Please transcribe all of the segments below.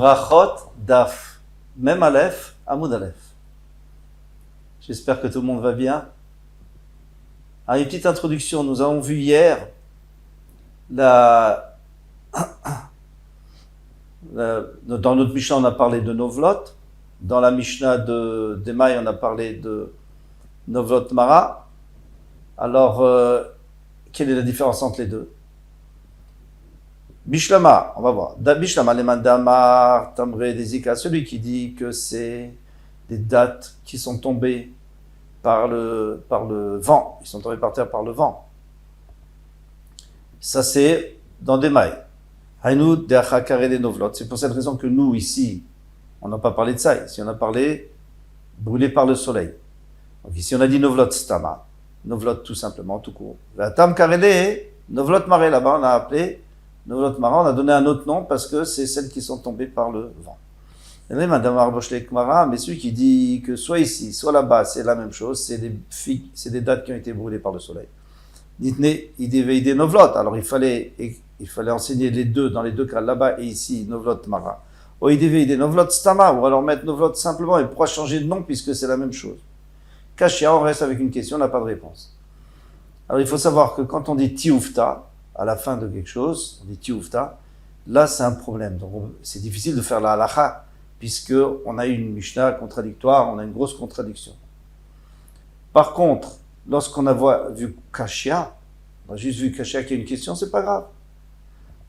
Brachot Daf, même Aleph, Amoud Aleph. J'espère que tout le monde va bien. Alors, une petite introduction. Nous avons vu hier dans notre Mishnah, on a parlé de Novlot. Dans la Mishnah d'Emaï, on a parlé de Novlot Mara. Alors, quelle est la différence entre les deux? Bishlama, on va voir. Bishlama, les mandamar, tamré, des zika, celui qui dit que c'est des dates qui sont tombées par le vent. Ils sont tombés par terre par le vent. Ça, c'est dans des mailles. Hainu de achakare des novlot. C'est pour cette raison que nous, ici, on n'a pas parlé de ça. Ici, on a parlé brûlé par le soleil. Donc ici, on a dit novlot stama. Novlot tout simplement, tout court. La tam karele, novlot mare, là-bas, on a appelé Novlot Mara, on a donné un autre nom parce que c'est celles qui sont tombées par le vent. Et là, Madame Arboshlek Mara, mais celui qui dit que soit ici, soit là-bas, c'est la même chose, c'est des figues, c'est des dattes qui ont été brûlées par le soleil. Ditne, il devait des Novlot. Alors il fallait enseigner les deux, dans les deux cas, là-bas et ici, Novlot Mara. Ou il devait des Novlot Stama, ou alors mettre Novlot simplement, et pourquoi changer de nom puisque c'est la même chose? Kashia, on reste avec une question, on n'a pas de réponse. Alors il faut savoir que quand on dit Tioufta, à la fin de quelque chose, on dit Tioufta, là c'est un problème. Donc c'est difficile de faire la halacha, puisque on a une Mishnah contradictoire, on a une grosse contradiction. Par contre, lorsqu'on a vu Kashia, on a juste vu Kashia qui a une question, c'est pas grave.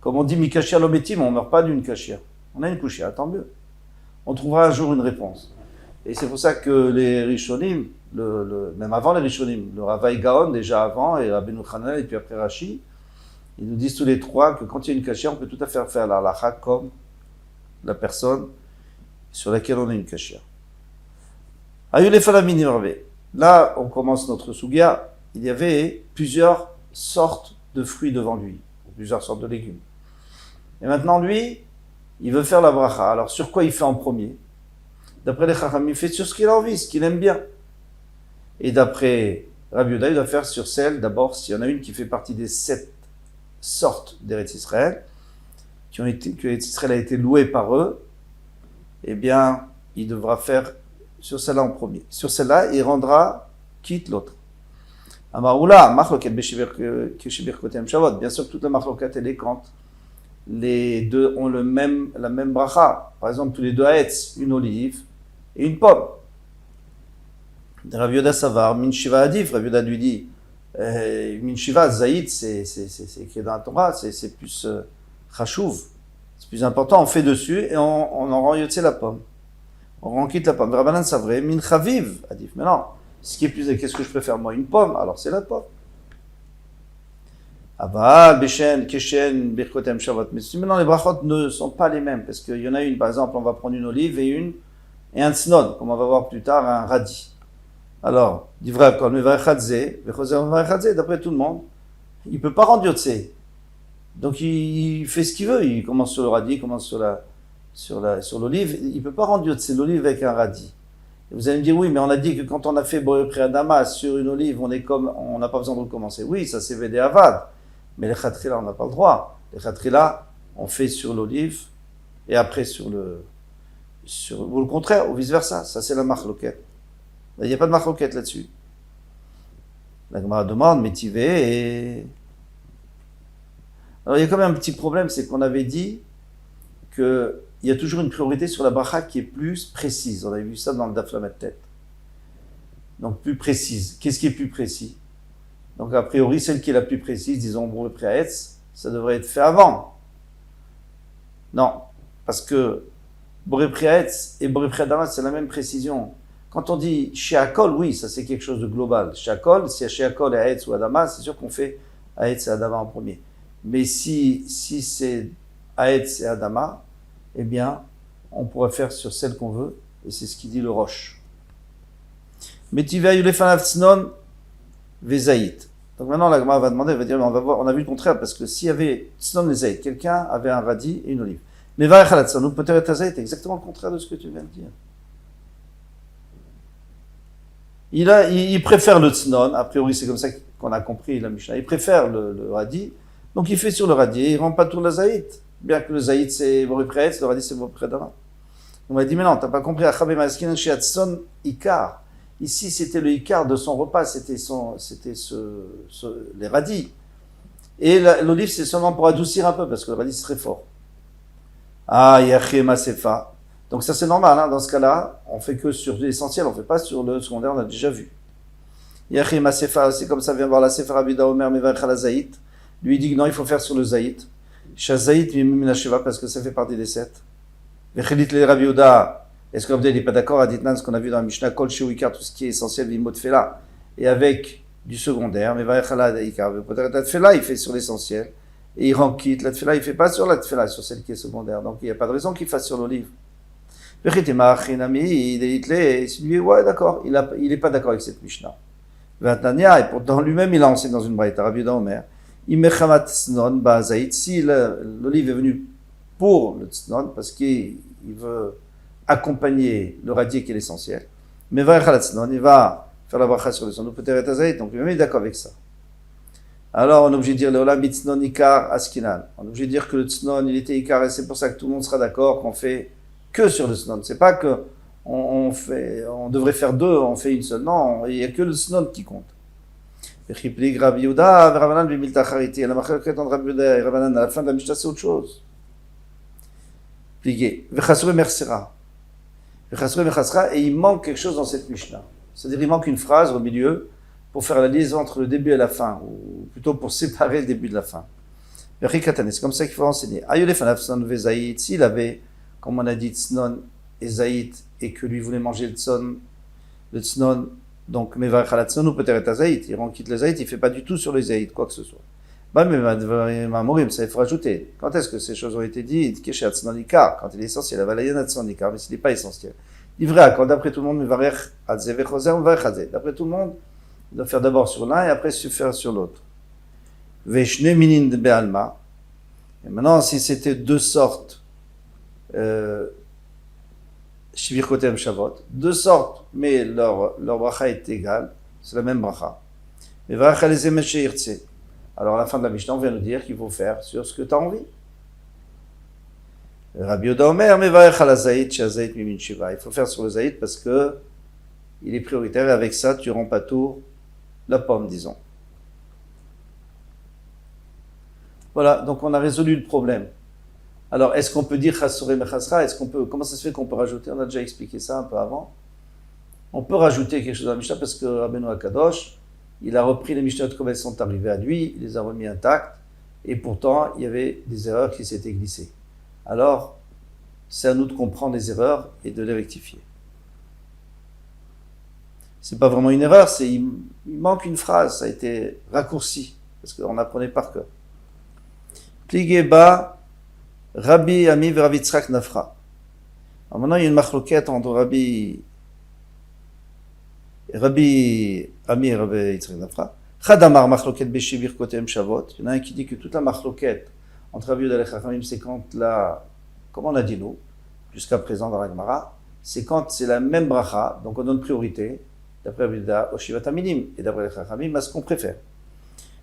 Comme on dit Mikashia lometim, on ne meurt pas d'une Kashia. On a une Kushia, tant mieux. On trouvera un jour une réponse. Et c'est pour ça que les Rishonim, même avant les Rishonim, le Ravaï Gaon déjà avant, et Rabbeinu Hananel, et puis après Rashi, ils nous disent tous les trois que quand il y a une kashia, on peut tout à fait faire la halacha comme la personne sur laquelle on a une kashia. Là, on commence notre sugya. Il y avait plusieurs sortes de fruits devant lui, plusieurs sortes de légumes. Et maintenant, lui, il veut faire la bracha. Alors, sur quoi il fait en premier? D'après les chacham, il fait sur ce qu'il a envie, ce qu'il aime bien. Et d'après Rabbi Yehuda, il doit faire sur celle, d'abord, s'il y en a une qui fait partie des 7 sortes d'Eretz Israël, que Eretz Israël a été loué par eux, eh bien, il devra faire sur celle-là en premier. Sur celle-là, il rendra quitte l'autre. Amaroula, machloket beshibir kotem shavot. Bien sûr, toute la machloket, elle est quand les deux ont la même bracha. Par exemple, tous les deux haetz, une olive et une pomme. Rav Yehuda Savar, min shiva adif, Rav Yehuda lui dit, min shiva, zaïd, c'est écrit dans la Torah, c'est plus chachouv, c'est plus important, on fait dessus et on en rend yotze la pomme. On rend quitte la pomme. Rabbanan Savre, min chaviv, adif. Mais non, ce qui est plus, qu'est-ce que je préfère moi? Une pomme, alors c'est la pomme. Abal, Beshen, Keshen, Birkotem, Shavot. Mais maintenant les brachot ne sont pas les mêmes, parce qu'il y en a une, par exemple, on va prendre une olive et un tsnod, comme on va voir plus tard, un radis. Alors, d'après tout le monde, il ne peut pas rendre yotze. Donc il fait ce qu'il veut, il commence sur le radis, il commence sur l'olive, il ne peut pas rendre yotze l'olive avec un radis. Et vous allez me dire, oui, mais on a dit que quand on a fait Boré Priadama sur une olive, on n'a pas besoin de recommencer. Oui, ça c'est Védé Avad, mais les khatrila, on n'a pas le droit. Les khatrila, on fait sur l'olive, et après ou le contraire, ou vice versa, ça c'est la machloket. Il n'y a pas de machloket là-dessus. La Gemara demande, métivé et... Alors il y a quand même un petit problème, c'est qu'on avait dit qu'il y a toujours une priorité sur la bracha qui est plus précise. On avait vu ça dans le Daf Lamed Tet. Donc plus précise. Qu'est-ce qui est plus précis? Donc a priori, celle qui est la plus précise, disons, Boré Priaetz, ça devrait être fait avant. Non, parce que Boré Priaetz et Boré Priadama, c'est la même précision. Quand on dit Sheakol, oui, ça c'est quelque chose de global. Sheakol, si Sheakol est Haetz ou Adama, c'est sûr qu'on fait Haetz et Adama en premier. Mais si c'est Haetz et Adama, eh bien, on pourrait faire sur celle qu'on veut, et c'est ce qu'il dit le Roche. Metivei ulefanav tznon vezaït. Donc maintenant, la Gemara va demander, elle va dire, on va voir, on a vu le contraire, parce que s'il y avait tznon vezaït, quelqu'un avait un radis et une olive. Mais varechalat tznon, peut-être c'est exactement le contraire de ce que tu viens de dire. Il préfère le tznon, a priori c'est comme ça qu'on a compris la Mishnah, il préfère le radis, donc il fait sur le radis, il ne rend pas tout la zaït. Bien que le zaït c'est Boré Pretz, le radis c'est Boré Predama. On m'a dit, mais non, t'as pas compris. Ici, c'était le ikar de son repas, c'était les radis. Et l'olive, c'est seulement pour adoucir un peu, parce que le radis, c'est très fort. Ah, yaché masefa. Donc ça, c'est normal, hein. Dans ce cas-là, on fait que sur l'essentiel, on fait pas sur le secondaire, on a déjà vu. Yaché masefa, c'est comme ça vient voir la sefer Rabbi Omer, mevarech ala zaït. Lui, il dit que non, il faut faire sur le zaït. Shazaït, parce que ça fait partie des 7. Vechelit le Rabbi Yehuda, est-ce que Rabbi Yehuda n'est pas d'accord à Ditnan, ce qu'on a vu dans la Mishnah, Kol Shewikar, tout ce qui est essentiel, Vimot Fela, et avec du secondaire, mais Varechala Ikar, peut-être la Tfela, il fait sur l'essentiel, et il rend quitte, la Tfela, il fait pas sur la Tfela, sur celle qui est secondaire, donc il n'y a pas de raison qu'il fasse sur l'olive. Vechetima Achinami, il dit, ouais, d'accord, il est pas d'accord avec cette Mishnah. Vatania, et pourtant lui-même, il a enseigné dans une braïta, Rabbi Yehuda Omer, Imechamat Snon, Bazaït, si l'olive est venue pour le tsnon, parce qu'il veut accompagner le radis qui est l'essentiel. Mais il va faire la bracha sur le tsnon, peut-être azaït, donc lui-même est d'accord avec ça. Alors on est obligé de dire le olam tsnon ikar askinan. On est obligé de dire que le tsnon il était ikar et c'est pour ça que tout le monde sera d'accord qu'on fait que sur le tsnon. C'est pas que on devrait faire deux, on fait une seule. Non, il n'y a que le tsnon qui compte. Rabbi Yehuda, Ravanan bimiltachariti. La machlokhet entre Rabbi Yehuda et Ravanan à la fin de la Mishnah c'est autre chose. Plié. Et il manque quelque chose dans cette Mishnah. C'est-à-dire il manque une phrase au milieu pour faire la liaison entre le début et la fin, ou plutôt pour séparer le début de la fin. C'est comme ça qu'il faut enseigner. S'il avait, comme on a dit, tsnon et zaït, et que lui voulait manger le tsnon, donc mevarech ala tsnon ou peut-être zaït, il rend quitte le zaït, il ne fait pas du tout sur le zaït, quoi que ce soit. Bah, mais ça il faut rajouter. Quand est-ce que ces choses ont été dites? Quand il est essentiel, mais s'il n'est pas essentiel. Il vrai, quand d'après tout le monde, d'après tout le monde, il doit faire d'abord sur l'un et après faire sur l'autre. Veshne minin de be'alma. Et maintenant, si c'était deux sortes, shivir kotem shavot, deux sortes, mais leur bracha est égale, c'est la même bracha. Mais bracha les emeshe irtse. Alors à la fin de la Mishnah, on vient nous dire qu'il faut faire sur ce que tu as envie. Rabbi Yehuda Omer, mevarech ala zaït, shazaït mimin shiva. Il faut faire sur le zaït parce que il est prioritaire et avec ça, tu rends pas tout la pomme, disons. Voilà, donc on a résolu le problème. Alors, est-ce qu'on peut dire chassoré mechasra? Comment ça se fait qu'on peut rajouter? On a déjà expliqué ça un peu avant. On peut rajouter quelque chose dans la Mishnah parce que Rabbeinu Akadosh, il a repris les Mishnayot comme elles sont arrivées à lui, il les a remis intactes, et pourtant, il y avait des erreurs qui s'étaient glissées. Alors, c'est à nous de comprendre les erreurs et de les rectifier. C'est pas vraiment une erreur, il manque une phrase, ça a été raccourci, parce qu'on apprenait par cœur. Pligeba, Rabbi Ami et Rabbi Tzrak Nafra. Alors maintenant, il y a une machloquette entre Rabbi Ami et Rabbi Yitzhak Nafra. Chadamar machloket beshivir kotem shavot. Il y en a un qui dit que toute la machloket entre Rabbi Yehuda et Chachamim, c'est quand comme on a dit nous, jusqu'à présent dans la Gemara, c'est quand c'est la même bracha, donc on donne priorité, d'après Rabbi Yehuda, au Shivat Aminim, et d'après les Chachamim, à ce qu'on préfère.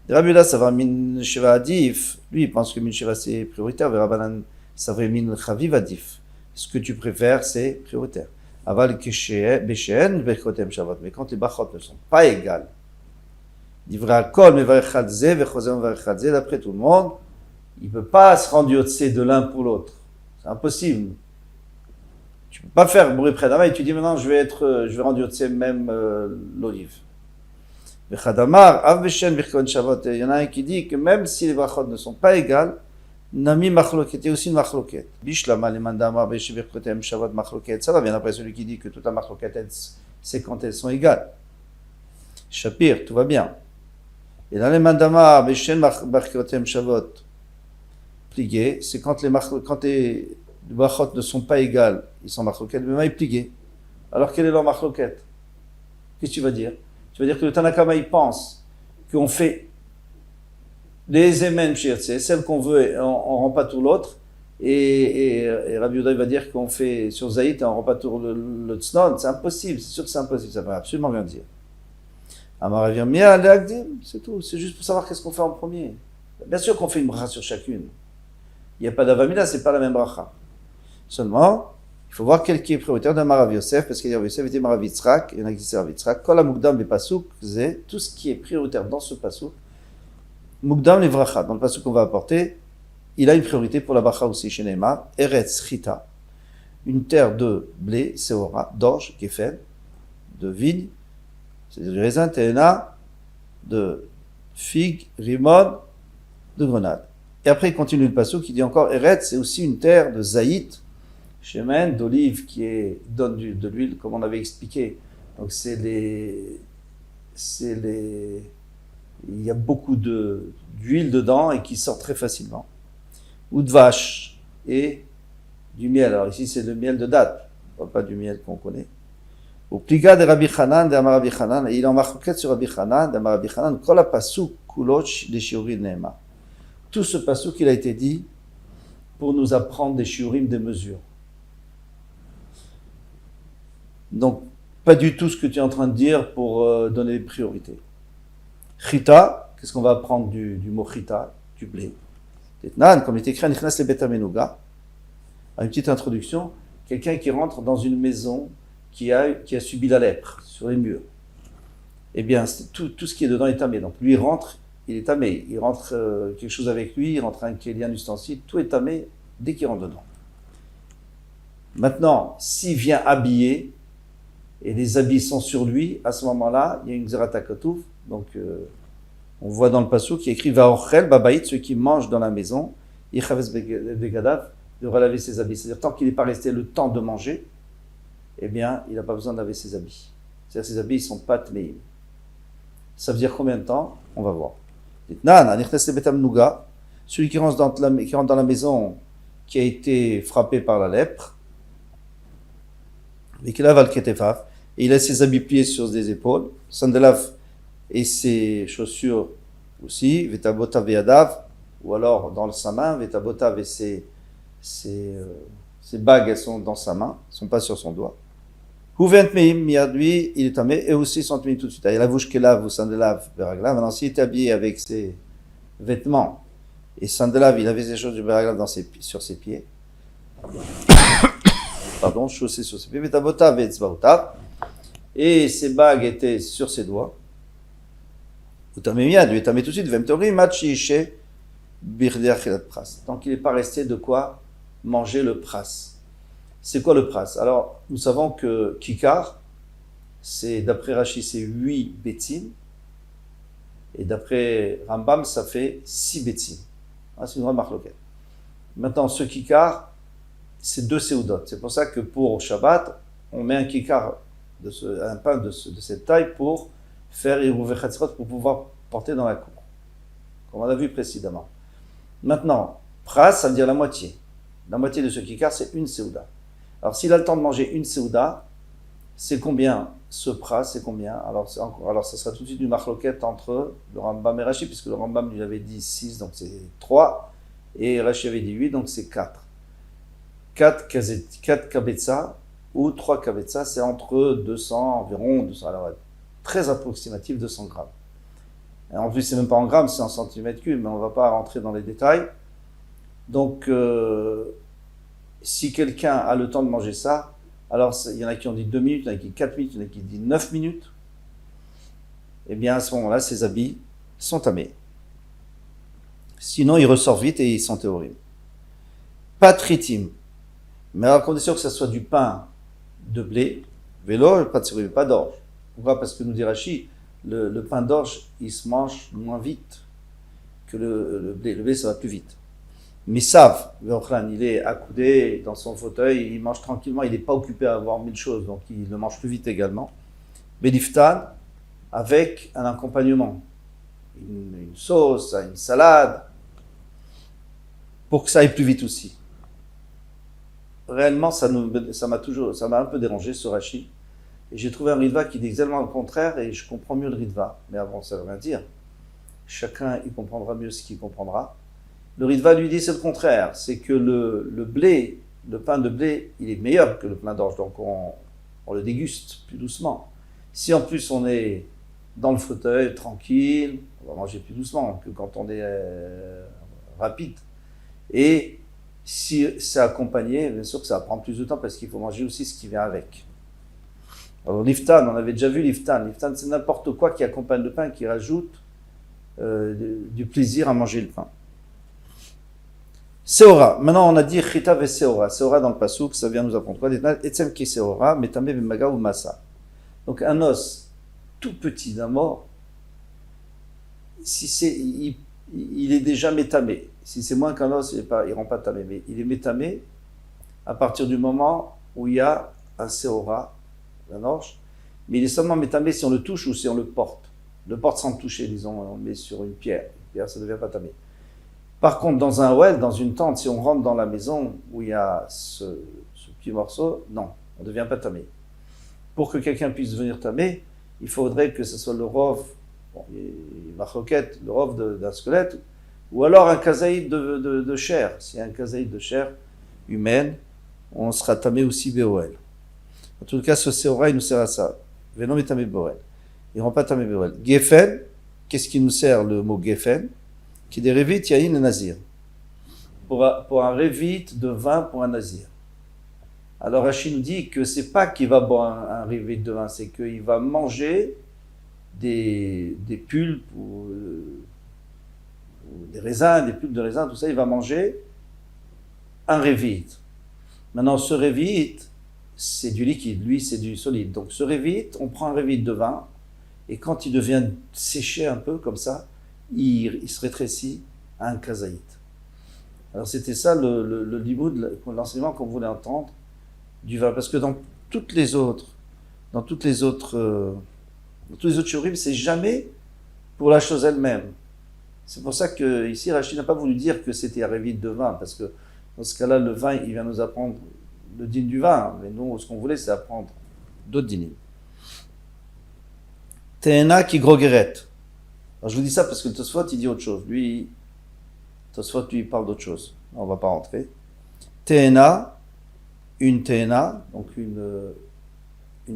Rabbi Yehuda, ça va min shiva adif, lui il pense que min shiva c'est prioritaire, mais Rabbanan, ça va min chaviv adif. Ce que tu préfères, c'est prioritaire. Aval Beshen, Bechotem Shavot. Mais quand les brachot ne sont pas égales, d'Ivra Kol, Mevarechadze, Vechosem Mevarechadze, d'après tout le monde, il ne peut pas se rendre yotzé de l'un pour l'autre. C'est impossible. Tu ne peux pas faire Boré Predama et tu dis maintenant je vais rendre yotzé même l'olive. Vechadamar, Av Beshen, Bechon Shavot. Il y en a un qui dit que même si les brachot ne sont pas égales, Nami machloket, et aussi une machloket. Bishlama le mandamar beshivir kotem shavot machloket. Ça va bien après celui qui dit que toute la machloket, c'est quand elles sont égales. Shapir, tout va bien. Et dans les mandamar beshen kotem shavot plié, c'est quand les brachot ne sont pas égales, ils sont machloket, mais ils plié. Alors quel est leur machloket? Qu'est-ce que tu vas dire? Tu vas dire que le Tanakama il pense qu'on fait les émen shirtse, celle qu'on veut, on rend pas tout l'autre, et Rabbi Yehuda va dire qu'on fait sur Zaït et on rend pas tout le tsnon, c'est impossible, c'est sûr que c'est impossible, ça ne veut absolument rien dire. Amar revient mia leagdim, c'est tout, c'est juste pour savoir qu'est-ce qu'on fait en premier. Bien sûr qu'on fait une bracha sur chacune, il n'y a pas d'avamina, c'est pas la même bracha. Seulement, il faut voir quel qui est prioritaire d'un Marav Yosef, parce qu'il y a Yosef était Marav Yitzhak, il y en a qui disent Marav Yitzhak. Kol ha-mukdam be-pasuk, c'est tout ce qui est prioritaire dans ce pasuk. Mukdam le-vracha, dans le pasuk qu'on va apporter, il a une priorité pour la bracha aussi chez Neymar. Eretz chita, une terre de blé, seora, d'orge, kéfen, de vigne, c'est-à-dire du raisin, téna, de figue, rimon, de grenade. Et après, il continue le pasuk, qui dit encore Eretz, c'est aussi une terre de zaït, shemen, d'olive qui donne de l'huile, comme on avait expliqué. Donc il y a beaucoup d'huile dedans et qui sort très facilement. Ou de vache et du miel. Alors ici, c'est le miel de date, pas du miel qu'on connaît. Au pliga de Rabbi Chanan, de Amar Rabbi Chanan, et il en marque sur Rabbi Chanan, de Amar Rabbi Chanan, kol ha-pasuk kuloch de shiurim neema. Tout ce pasuk, il a été dit pour nous apprendre des shiurim, des mesures. Donc, pas du tout ce que tu es en train de dire pour donner des priorités. Chita, qu'est-ce qu'on va apprendre du mot chita, du blé. Tetnan, comme il est écrit, nichnas le bet amenuga. Une petite introduction, quelqu'un qui rentre dans une maison qui a subi la lèpre sur les murs. Eh bien, tout ce qui est dedans est tamé. Donc, lui, il rentre, il est tamé. Il rentre quelque chose avec lui, il rentre un kéli, un ustensile, tout est tamé dès qu'il rentre dedans. Maintenant, s'il vient habillé, et les habits sont sur lui, à ce moment-là, il y a une xerata katouf. Donc, on voit dans le passage qui est écrit Vaochel babaït, ceux qui mangent dans la maison, Yichaves begadav, devra laver ses habits. C'est-à-dire, tant qu'il n'est pas resté le temps de manger, eh bien, il n'a pas besoin de laver ses habits. C'est-à-dire, ses habits, ils ne sont pas tmeim. Ça veut dire combien de temps? On va voir. Celui qui rentre dans la maison qui a été frappé par la lèpre, et il a ses habits pliés sur des épaules, sandalav et ses chaussures aussi, vetabotav et adav, ou alors dans sa main, vetabotav et ses bagues, elles sont dans sa main, elles ne sont pas sur son doigt. Il est tamé, et aussi sont mis tout de suite. Il a la bouche qui lave ou sandalav, beraglav. Maintenant, s'il est habillé avec ses vêtements, et sandalav, il avait ses choses du beraglav sur ses pieds, pardon, chaussé sur ses pieds, et ses bagues étaient sur ses doigts. Tant qu'il n'est pas resté de quoi manger le pras. C'est quoi le pras? Alors, nous savons que kikar, c'est d'après Rashi, c'est 8 betzim, et d'après Rambam, ça fait 6 betzim. C'est une grande marloquette. Maintenant, ce kikar, c'est 2 séoudotes. C'est pour ça que pour Shabbat, on met un kikar, un pain de cette taille pour faire Irouvé Chatzrot, pour pouvoir porter dans la cour. Comme on a vu précédemment. Maintenant, pras, ça veut dire la moitié. La moitié de ce kikar, c'est une séouda. Alors, s'il a le temps de manger une séouda, c'est combien ce pras, c'est combien? Alors, ça sera tout de suite une marloquette entre le Rambam et Rashi, puisque le Rambam lui avait dit 6, donc c'est 3, et Rashi avait dit 8, donc c'est 4. 4 kabetza ou 3 kabetza, c'est entre 200, environ 200, alors très approximatif, 200 grammes. Et en plus, c'est même pas en grammes, c'est en centimètres cubes, mais on ne va pas rentrer dans les détails. Donc, si quelqu'un a le temps de manger ça, alors il y en a qui ont dit 2 minutes, il y en a qui dit 4 minutes, il y en a qui dit 9 minutes, eh bien à ce moment-là, ses habits sont tamés. Sinon, ils ressortent vite et ils sont horribles. Pas tritim, mais à la condition que ce soit du pain de blé, vélo, pas d'orge. Pourquoi? Parce que nous dit Rashi, le pain d'orge, il se mange moins vite que le blé. Le blé, ça va plus vite. Misav, il est accoudé dans son fauteuil, il mange tranquillement, il n'est pas occupé à avoir 1000 choses, donc il le mange plus vite également. Bediftan, avec un accompagnement, une sauce, une salade, pour que ça aille plus vite aussi. Réellement, ça m'a un peu dérangé ce Rashi. Et j'ai trouvé un Ritva qui dit exactement le contraire, et je comprends mieux le Ritva. Mais avant, ça ne veut rien dire. Chacun, il comprendra mieux ce qu'il comprendra. Le Ritva lui dit c'est le contraire. C'est que le blé, le pain de blé, il est meilleur que le pain d'orge. Donc on le déguste plus doucement. Si en plus on est dans le fauteuil, tranquille, on va manger plus doucement que quand on est rapide. Et Si c'est accompagné, bien sûr que ça va prendre plus de temps parce qu'il faut manger aussi ce qui vient avec. Alors l'iftan, on avait déjà vu l'iftan. L'iftan, c'est n'importe quoi qui accompagne le pain, qui rajoute du plaisir à manger le pain. Seora. Maintenant, on a dit chita ve seora. Seora dans le pasouk, ça vient nous apprendre quoi? Etzem ki seora, metame b'maga ou masa. Donc un os tout petit d'un mort, si c'est, il est déjà métamé. Si c'est moins qu'un os, il ne rend pas tamé. Mais il est métamé à partir du moment où il y a un seora, un orge. Mais il est seulement métamé si on le touche ou si on le porte. Le porte sans le toucher, disons, on le met sur une pierre. Une pierre, ça ne devient pas tamé. Par contre, dans un well, dans une tente, si on rentre dans la maison où il y a ce petit morceau, non, on ne devient pas tamé. Pour que quelqu'un puisse venir tamé, il faudrait que ce soit le rov, bon, ma roquette, le rov d'un squelette, ou alors un kazaïd de chair. S'il y a un kazaïd de chair humaine, on sera tamé aussi béoel. En tout cas, ce seora, il nous sert à ça. Venom est tamé béoel. Il ne rend pas tamé béoel. Gefen, qu'est-ce qui nous sert le mot gefen? Qui est des révites yahin et nazir. Pour un révite de vin pour un nazir. Alors Rachid nous dit que c'est pas qu'il va boire un révite de vin, c'est qu'il va manger des pulpes ou des raisins, des pulpes de raisins, tout ça, il va manger un révite. Maintenant, ce révite, c'est du liquide, lui, c'est du solide. Donc ce révite, on prend un révite de vin, et quand il devient séché un peu, comme ça, il se rétrécit à un kazaït. Alors c'était ça le limoud, l'enseignement qu'on voulait entendre du vin, parce que dans toutes les autres shiurim, c'est jamais pour la chose elle-même. C'est pour ça que ici Rachid n'a pas voulu dire que c'était un révite de vin, parce que dans ce cas-là, le vin, il vient nous apprendre le din du vin, mais nous, ce qu'on voulait, c'est apprendre d'autres dinim. Te'ena ki grogeret. Alors je vous dis ça parce que le Tosfot, il dit autre chose. Lui, Tosfot, lui, il parle d'autre chose. On ne va pas rentrer. Te'ena, une te'ena, donc une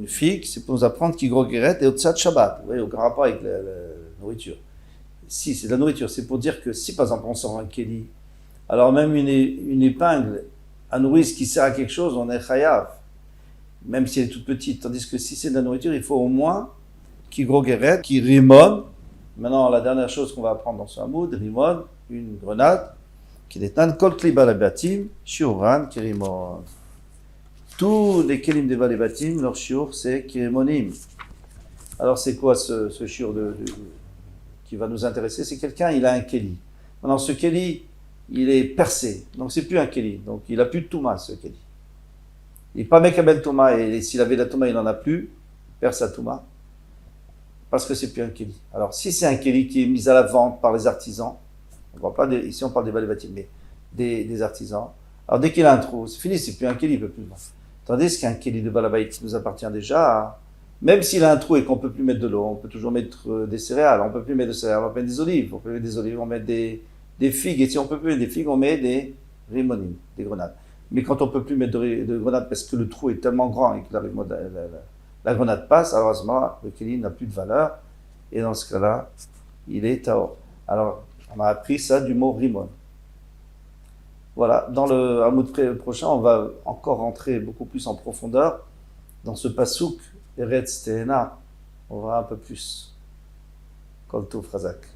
figue, c'est pour nous apprendre qui grogeret et otsat Shabbat. Vous voyez, aucun rapport avec la nourriture. Si, c'est de la nourriture. C'est pour dire que si, par exemple, on sort un kéli, alors même une épingle à nourrice qui sert à quelque chose, on est chayav, même si elle est toute petite. Tandis que si c'est de la nourriture, il faut au moins qui grogeret, qui rimon. Maintenant, la dernière chose qu'on va apprendre dans ce hamoud, rimon, une grenade, qui détient kol kli balabatim, shiuran, qui rimon. Tous les kelim de balabatim, leur shiur, c'est kirimonim. Alors, c'est quoi ce shiur qui va nous intéresser? C'est quelqu'un, il a un keli. Maintenant, ce keli, il est percé, donc c'est plus un keli. Donc, il a plus de touma, ce keli. Il n'est pas mekabel touma, et s'il avait la touma, il n'en a plus, il perd sa touma. Parce que c'est plus un kéli. Alors, si c'est un kéli qui est mis à la vente par les artisans, on voit pas ici on parle des balabatim, mais des artisans. Alors, dès qu'il a un trou, c'est fini, c'est plus un kéli, il peut plus le vendre. Tandis qu'un kéli de balabait qui nous appartient déjà, même s'il a un trou et qu'on peut plus mettre de l'eau, on peut toujours mettre des céréales, on peut plus mettre de céréales, on peut mettre des olives, on peut mettre des olives, on met des figues, et si on peut plus mettre des figues, on met des rimonim, des grenades. Mais quand on peut plus mettre de grenades parce que le trou est tellement grand et que la grenade passe, alors à ce moment-là, le kéli n'a plus de valeur, et dans ce cas-là, il est taor. Alors, on a appris ça du mot rimon. Voilà, dans le hamoud prochain, on va encore rentrer beaucoup plus en profondeur dans ce pasouk, Eretz Te'ena. On verra un peu plus. Kol Tov Razak.